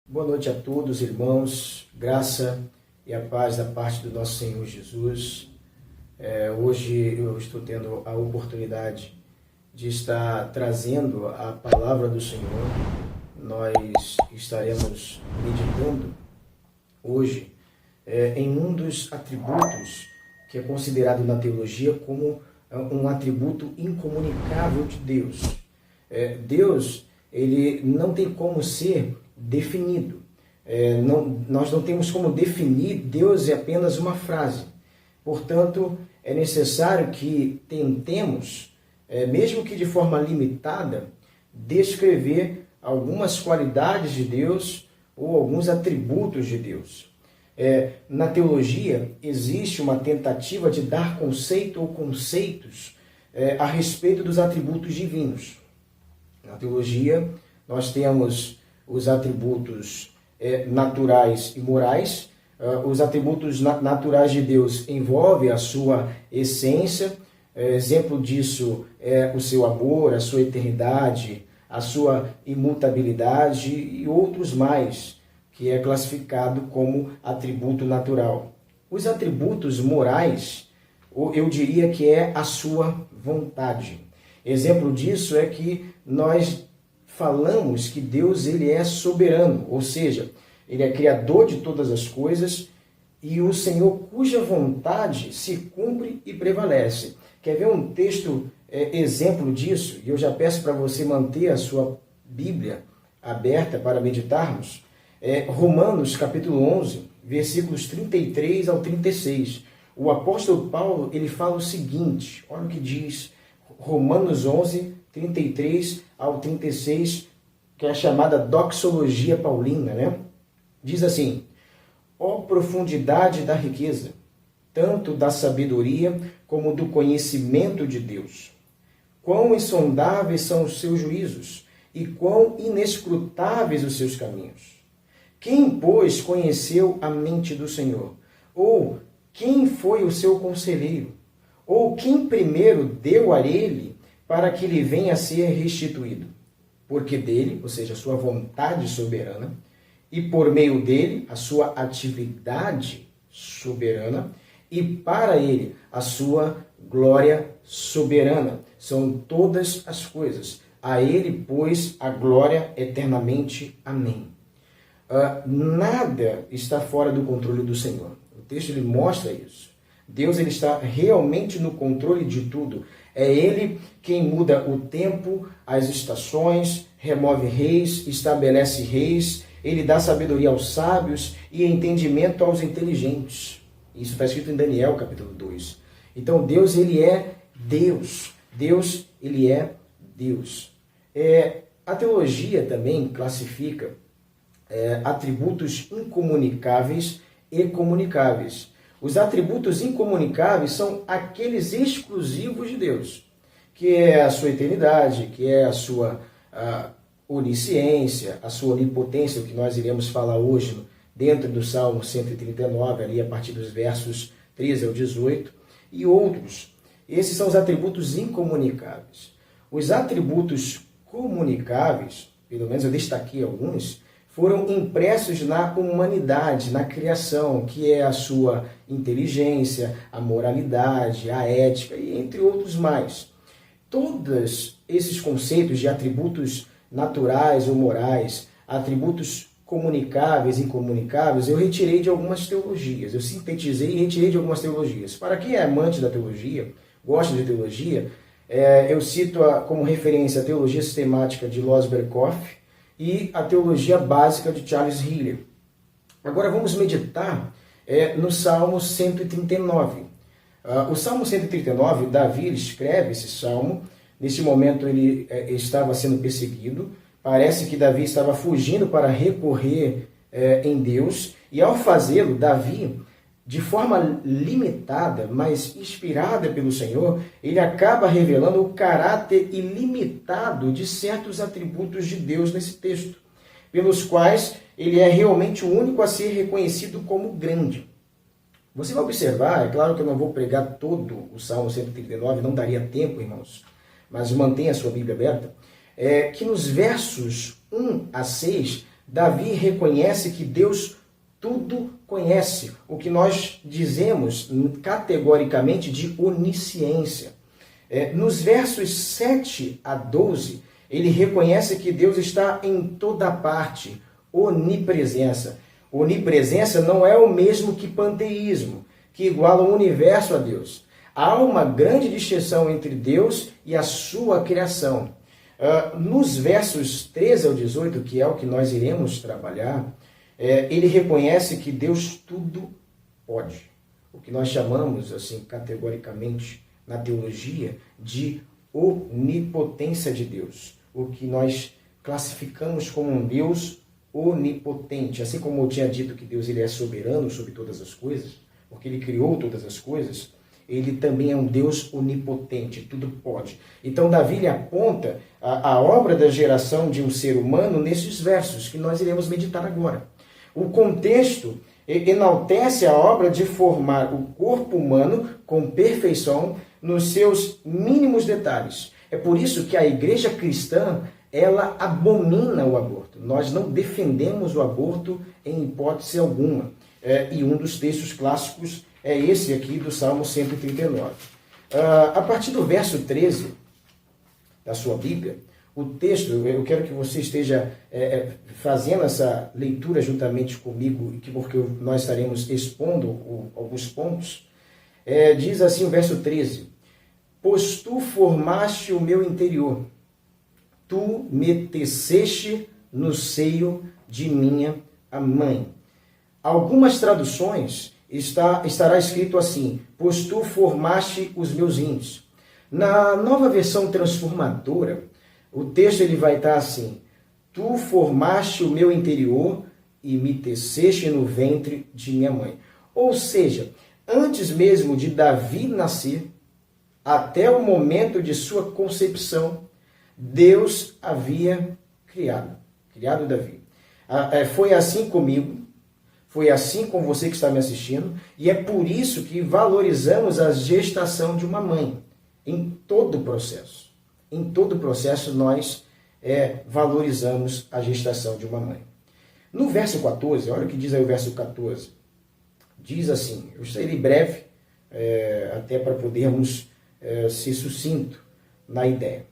Boa noite a todos, irmãos. Graça e a paz da parte do nosso Senhor Jesus. Hoje eu estou tendo a oportunidade de estar trazendo a palavra do Senhor. Nós estaremos meditando hoje em um dos atributos que é considerado na teologia como um atributo incomunicável de Deus. Deus, ele não tem como ser definido. Nós não temos como definir Deus, é apenas uma frase. Portanto, é necessário que tentemos, mesmo que de forma limitada, descrever algumas qualidades de Deus ou alguns atributos de Deus. Na teologia, existe uma tentativa de dar conceito ou conceitos a respeito dos atributos divinos. Na teologia, nós temos os atributos naturais e morais. Os atributos naturais de Deus envolvem a sua essência. Exemplo disso é o seu amor, a sua eternidade, a sua imutabilidade e outros mais, que é classificado como atributo natural. Os atributos morais, eu diria que é a sua vontade. Exemplo disso é que nós falamos que Deus ele é soberano, ou seja, ele é criador de todas as coisas e o Senhor cuja vontade se cumpre e prevalece. Quer ver um texto exemplo disso? E eu já peço para você manter a sua Bíblia aberta para meditarmos. Romanos capítulo 11, versículos 33 ao 36. O apóstolo Paulo ele fala o seguinte, olha o que diz Romanos 11, 33 ao 36, que é a chamada doxologia paulina, né? Diz assim: ó profundidade da riqueza, tanto da sabedoria como do conhecimento de Deus. Quão insondáveis são os seus juízos e quão inescrutáveis os seus caminhos. Quem, pois, conheceu a mente do Senhor? Ou quem foi o seu conselheiro? Ou quem primeiro deu a ele para que lhe venha a ser restituído? Porque dele, ou seja, a sua vontade soberana, e por meio dele, a sua atividade soberana, e para ele, a sua glória soberana. São todas as coisas. A ele, pois, a glória eternamente. Amém. Nada está fora do controle do Senhor. O texto ele mostra isso. Deus ele está realmente no controle de tudo. É Ele quem muda o tempo, as estações, remove reis, estabelece reis. Ele dá sabedoria aos sábios e entendimento aos inteligentes. Isso está escrito em Daniel, capítulo 2. Então, Deus, ele é Deus. Deus, ele é Deus. A teologia também classifica atributos incomunicáveis e comunicáveis. Os atributos incomunicáveis são aqueles exclusivos de Deus, que é a sua eternidade, que é a sua onisciência, a sua onipotência, o que nós iremos falar hoje dentro do Salmo 139, ali a partir dos versos 13 ao 18, e outros. Esses são os atributos incomunicáveis. Os atributos comunicáveis, pelo menos eu destaquei alguns, foram impressos na humanidade, na criação, que é a sua inteligência, a moralidade, a ética, e entre outros mais. Todos esses conceitos de atributos naturais ou morais, atributos comunicáveis e incomunicáveis, eu retirei de algumas teologias. Eu sintetizei e retirei de algumas teologias. Para quem é amante da teologia, gosta de teologia, eu cito como referência a teologia sistemática de Lois Berkhof, e a teologia básica de Charles Hillier. Agora vamos meditar no Salmo 139. O Salmo 139, Davi escreve esse salmo. Nesse momento ele estava sendo perseguido. Parece que Davi estava fugindo para recorrer em Deus. E ao fazê-lo, Davi, de forma limitada, mas inspirada pelo Senhor, ele acaba revelando o caráter ilimitado de certos atributos de Deus nesse texto, pelos quais ele é realmente o único a ser reconhecido como grande. Você vai observar, é claro que eu não vou pregar todo o Salmo 139, não daria tempo, irmãos, mas mantenha a sua Bíblia aberta, que nos versos 1 a 6, Davi reconhece que Deus tudo conhece, o que nós dizemos categoricamente de onisciência. Nos versos 7 a 12, ele reconhece que Deus está em toda parte, onipresença. Onipresença não é o mesmo que panteísmo, que iguala o universo a Deus. Há uma grande distinção entre Deus e a sua criação. Nos versos 13 ao 18, que é o que nós iremos trabalhar, ele reconhece que Deus tudo pode. O que nós chamamos, assim, categoricamente, na teologia, de onipotência de Deus. O que nós classificamos como um Deus onipotente. Assim como eu tinha dito que Deus ele é soberano sobre todas as coisas, porque ele criou todas as coisas, ele também é um Deus onipotente, tudo pode. Então Davi ele aponta a obra da geração de um ser humano nesses versos que nós iremos meditar agora. O contexto enaltece a obra de formar o corpo humano com perfeição nos seus mínimos detalhes. É por isso que a igreja cristã ela abomina o aborto. Nós não defendemos o aborto em hipótese alguma. E um dos textos clássicos é esse aqui do Salmo 139. A partir do verso 13 da sua Bíblia, o texto, eu quero que você esteja fazendo essa leitura juntamente comigo, porque nós estaremos expondo alguns pontos. Diz assim o verso 13: Pois tu formaste o meu interior, tu me teceste no seio de minha mãe. Algumas traduções estará escrito assim: pois tu formaste os meus rins. Na Nova Versão Transformadora, o texto ele vai estar assim: tu formaste o meu interior e me teceste no ventre de minha mãe. Ou seja, antes mesmo de Davi nascer, até o momento de sua concepção, Deus havia criado Davi. Foi assim comigo, foi assim com você que está me assistindo, e é por isso que valorizamos a gestação de uma mãe, em todo o processo. Em todo o processo nós valorizamos a gestação de uma mãe. No verso 14, olha o que diz aí o verso 14. Diz assim, eu serei breve, até para podermos ser sucinto na ideia.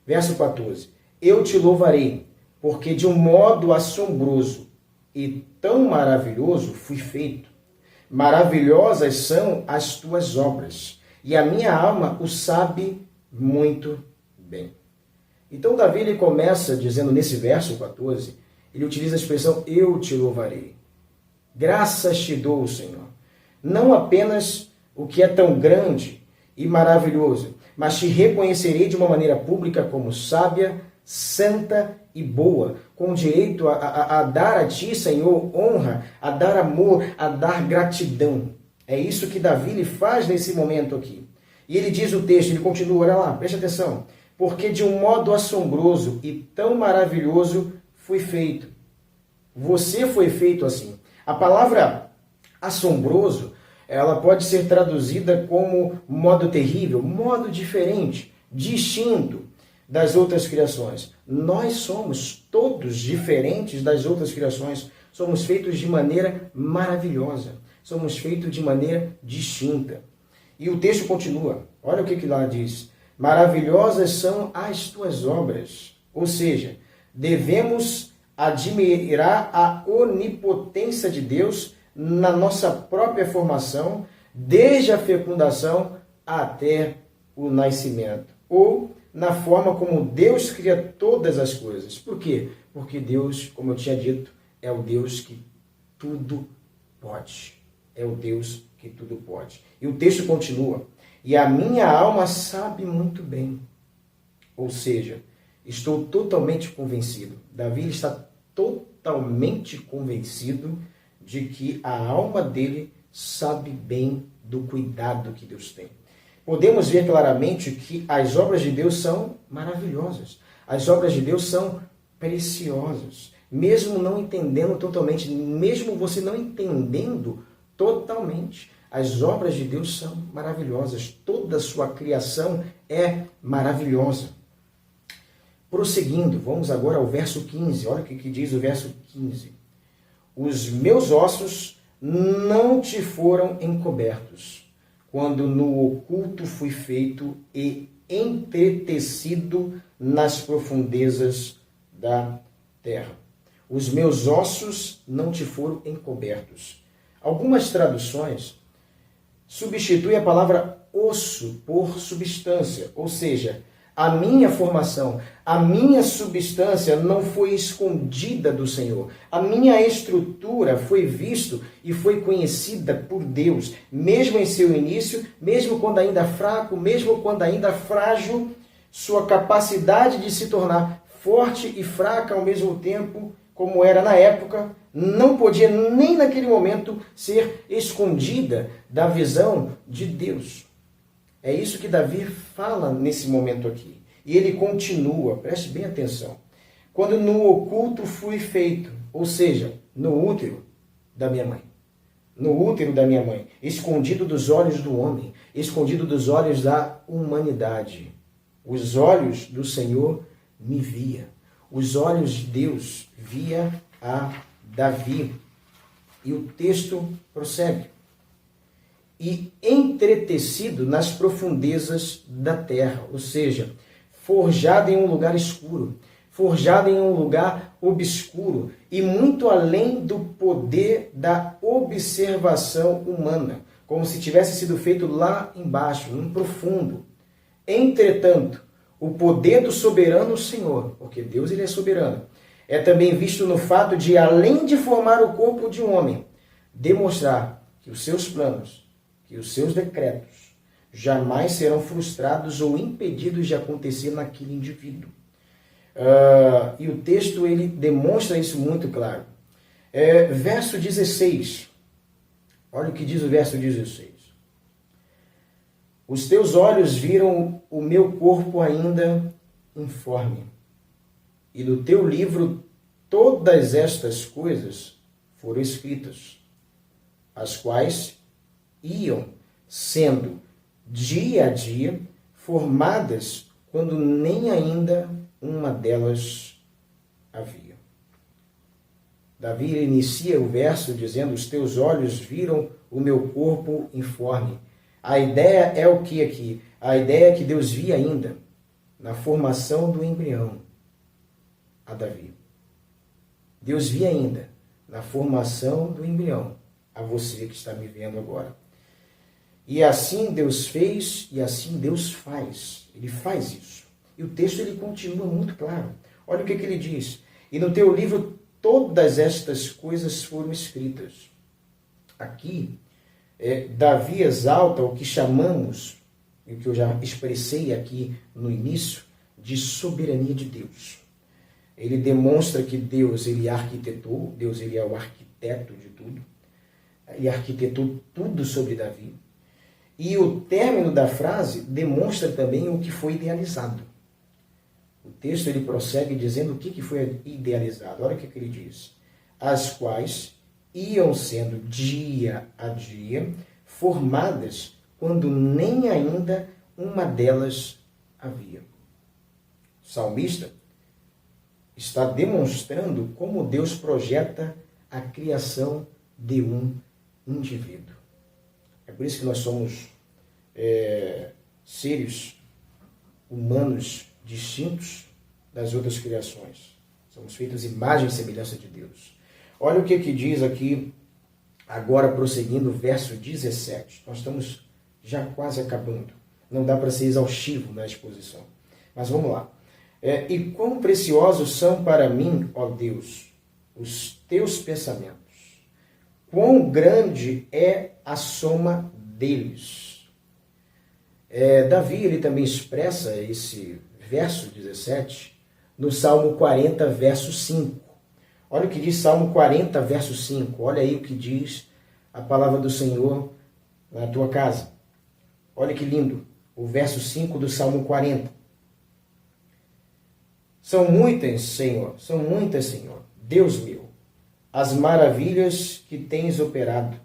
Verso 14. Eu te louvarei, porque de um modo assombroso e tão maravilhoso fui feito. Maravilhosas são as tuas obras, e a minha alma o sabe muito bem. Então Davi ele começa dizendo nesse verso 14, ele utiliza a expressão eu te louvarei. Graças te dou, Senhor. Não apenas o que é tão grande e maravilhoso, mas te reconhecerei de uma maneira pública como sábia, santa e boa, com direito a dar a ti, Senhor, honra, a dar amor, a dar gratidão. É isso que Davi lhe faz nesse momento aqui. E ele diz o texto, ele continua, olha lá, preste atenção. Porque de um modo assombroso e tão maravilhoso fui feito. Você foi feito assim. A palavra assombroso, ela pode ser traduzida como modo terrível, modo diferente, distinto das outras criações. Nós somos todos diferentes das outras criações. Somos feitos de maneira maravilhosa. Somos feitos de maneira distinta. E o texto continua. Olha o que lá diz. Maravilhosas são as tuas obras. Ou seja, devemos admirar a onipotência de Deus na nossa própria formação, desde a fecundação até o nascimento. Ou na forma como Deus cria todas as coisas. Por quê? Porque Deus, como eu tinha dito, é o Deus que tudo pode. É o Deus que tudo pode. E o texto continua. E a minha alma sabe muito bem. Ou seja, estou totalmente convencido. Davi está totalmente convencido de que a alma dele sabe bem do cuidado que Deus tem. Podemos ver claramente que as obras de Deus são maravilhosas. As obras de Deus são preciosas. Mesmo não entendendo totalmente, mesmo você não entendendo totalmente, as obras de Deus são maravilhosas. Toda a sua criação é maravilhosa. prosseguindo, vamos agora ao verso 15. Olha o que diz o verso 15. Os meus ossos não te foram encobertos, quando no oculto fui feito e entretecido nas profundezas da terra. Os meus ossos não te foram encobertos. Algumas traduções substituem a palavra osso por substância, ou seja, a minha formação, a minha substância não foi escondida do Senhor. A minha estrutura foi vista e foi conhecida por Deus, mesmo em seu início, mesmo quando ainda fraco, mesmo quando ainda frágil, sua capacidade de se tornar forte e fraca ao mesmo tempo, como era na época, não podia nem naquele momento ser escondida da visão de Deus. É isso que Davi fala nesse momento aqui. E ele continua, preste bem atenção. Quando no oculto fui feito, ou seja, no útero da minha mãe. No útero da minha mãe, escondido dos olhos do homem, escondido dos olhos da humanidade. Os olhos do Senhor me via. Os olhos de Deus via a Davi. E o texto prossegue. E entretecido nas profundezas da terra, ou seja, forjado em um lugar escuro, forjado em um lugar obscuro e muito além do poder da observação humana, como se tivesse sido feito lá embaixo, no profundo. Entretanto, o poder do soberano Senhor, porque Deus ele é soberano, é também visto no fato de, além de formar o corpo de um homem, demonstrar que os seus planos, que os seus decretos, jamais serão frustrados ou impedidos de acontecer naquele indivíduo. E o texto ele demonstra isso muito claro. Verso 16. Olha o que diz o verso 16. Os teus olhos viram o meu corpo ainda informe, e no teu livro todas estas coisas foram escritas, as quais iam sendo dia a dia formadas quando nem ainda uma delas havia. Davi inicia o verso dizendo: os teus olhos viram o meu corpo informe. A ideia é o que aqui? A ideia é que Deus via ainda na formação do embrião a Davi. Deus via ainda na formação do embrião a você que está me vendo agora. E assim Deus fez e assim Deus faz. Ele faz isso. E o texto ele continua muito claro. Olha o que ele diz. E no teu livro todas estas coisas foram escritas. Aqui, Davi exalta o que chamamos, e o que eu já expressei aqui no início, de soberania de Deus. Ele demonstra que Deus ele arquitetou, Deus ele é o arquiteto de tudo. Ele arquitetou tudo sobre Davi. E o término da frase demonstra também o que foi idealizado. O texto ele prossegue dizendo o que foi idealizado. Olha o que ele diz. As quais iam sendo dia a dia formadas quando nem ainda uma delas havia. O salmista está demonstrando como Deus projeta a criação de um indivíduo. É por isso que nós somos seres humanos distintos das outras criações. Somos feitos imagem e semelhança de Deus. Olha o que diz aqui, agora prosseguindo, o verso 17. Nós estamos já quase acabando. Não dá para ser exaustivo na exposição. Mas vamos lá. E quão preciosos são para mim, ó Deus, os teus pensamentos. Quão grande é a soma deles. Davi ele também expressa esse verso 17 no Salmo 40, verso 5. Olha o que diz Salmo 40, verso 5. Olha aí o que diz a palavra do Senhor na tua casa. Olha que lindo. O verso 5 do Salmo 40. São muitas, Senhor, Deus meu, as maravilhas que tens operado,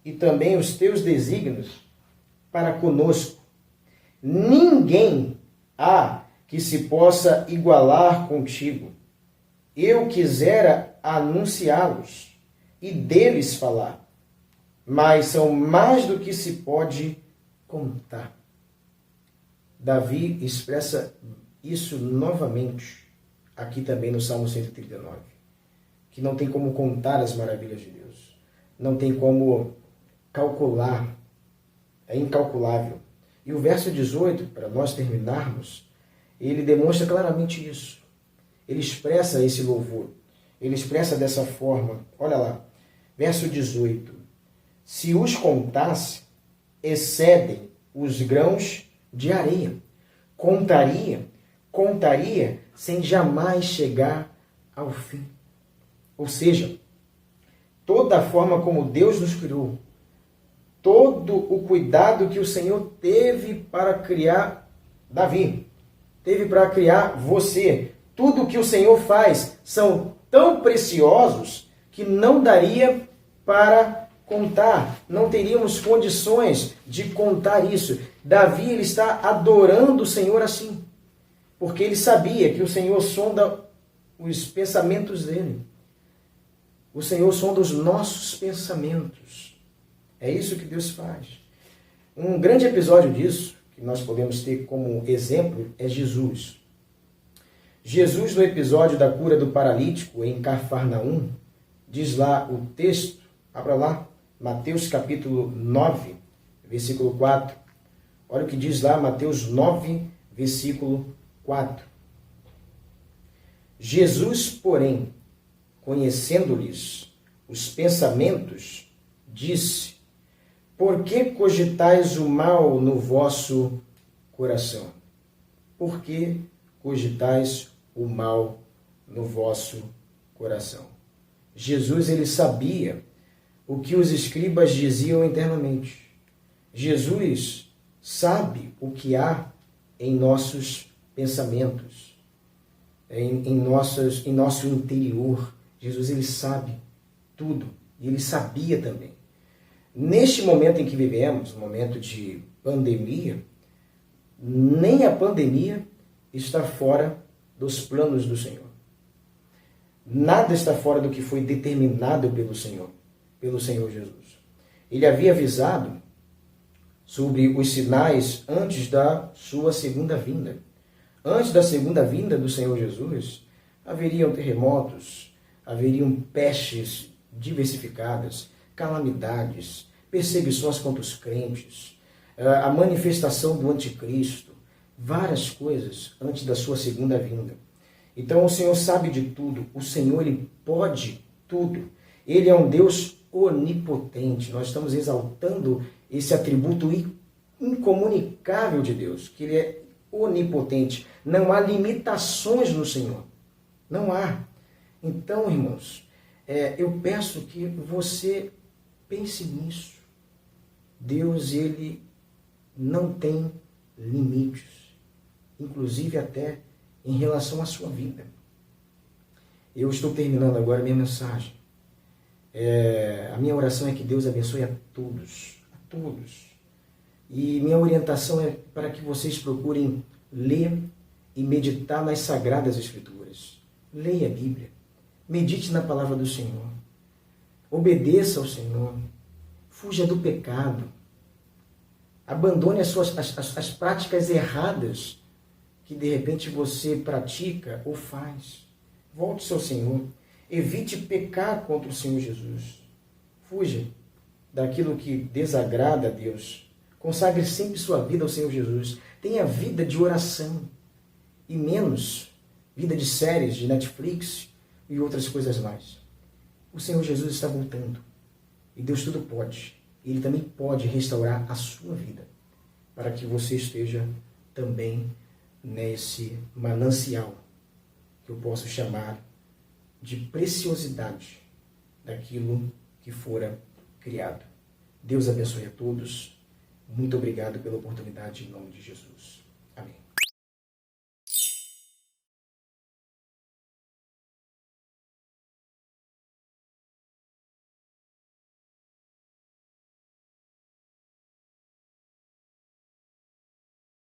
e também os teus desígnios para conosco. Ninguém há que se possa igualar contigo. Eu quisera anunciá-los e deles falar, mas são mais do que se pode contar. Davi expressa isso novamente aqui também no Salmo 139, que não tem como contar as maravilhas de Deus, não tem como calcular, é incalculável. E o verso 18, para nós terminarmos, ele demonstra claramente isso. Ele expressa esse louvor, ele expressa dessa forma. Olha lá, verso 18. Se os contasse, excedem os grãos de areia. Contaria sem jamais chegar ao fim. Ou seja, toda a forma como Deus nos criou, todo o cuidado que o Senhor teve para criar Davi, teve para criar você, tudo que o Senhor faz são tão preciosos que não daria para contar, não teríamos condições de contar isso. Davi, ele está adorando o Senhor assim, porque ele sabia que o Senhor sonda os pensamentos dele. O Senhor sonda os nossos pensamentos. É isso que Deus faz. Um grande episódio disso, que nós podemos ter como exemplo, é Jesus. Jesus, no episódio da cura do paralítico em Cafarnaum, diz lá o texto, abra lá, Mateus capítulo 9, versículo 4. Olha o que diz lá, Mateus 9, versículo 4. Jesus, porém, conhecendo-lhes os pensamentos, disse: por que cogitais o mal no vosso coração? Por que cogitais o mal no vosso coração? Jesus, ele sabia o que os escribas diziam internamente. Jesus sabe o que há em nossos pensamentos, em nosso interior. Jesus, ele sabe tudo, e ele sabia também. Neste momento em que vivemos, momento de pandemia, nem a pandemia está fora dos planos do Senhor. Nada está fora do que foi determinado pelo Senhor Jesus. Ele havia avisado sobre os sinais antes da sua segunda vinda. Antes da segunda vinda do Senhor Jesus, haveriam terremotos, haveriam pestes diversificadas, calamidades, perseguições contra os crentes, a manifestação do anticristo, várias coisas antes da sua segunda vinda. Então o Senhor sabe de tudo, o Senhor, ele pode tudo. Ele é um Deus onipotente. Nós estamos exaltando esse atributo incomunicável de Deus, que ele é onipotente. Não há limitações no Senhor. Não há. Então, irmãos, eu peço que você pense nisso. Deus, ele não tem limites, inclusive até em relação à sua vida. Eu estou terminando agora a minha mensagem. A minha oração é que Deus abençoe a todos. E minha orientação é para que vocês procurem ler e meditar nas Sagradas Escrituras. Leia a Bíblia. Medite na palavra do Senhor. Obedeça ao Senhor. Fuja do pecado. Abandone as práticas erradas que de repente você pratica ou faz. Volte-se ao Senhor. Evite pecar contra o Senhor Jesus. Fuja daquilo que desagrada a Deus. Consagre sempre sua vida ao Senhor Jesus. Tenha vida de oração e menos vida de séries, de Netflix e outras coisas mais. O Senhor Jesus está voltando e Deus tudo pode. Ele também pode restaurar a sua vida para que você esteja também nesse manancial que eu posso chamar de preciosidade daquilo que fora criado. Deus abençoe a todos. Muito obrigado pela oportunidade em nome de Jesus.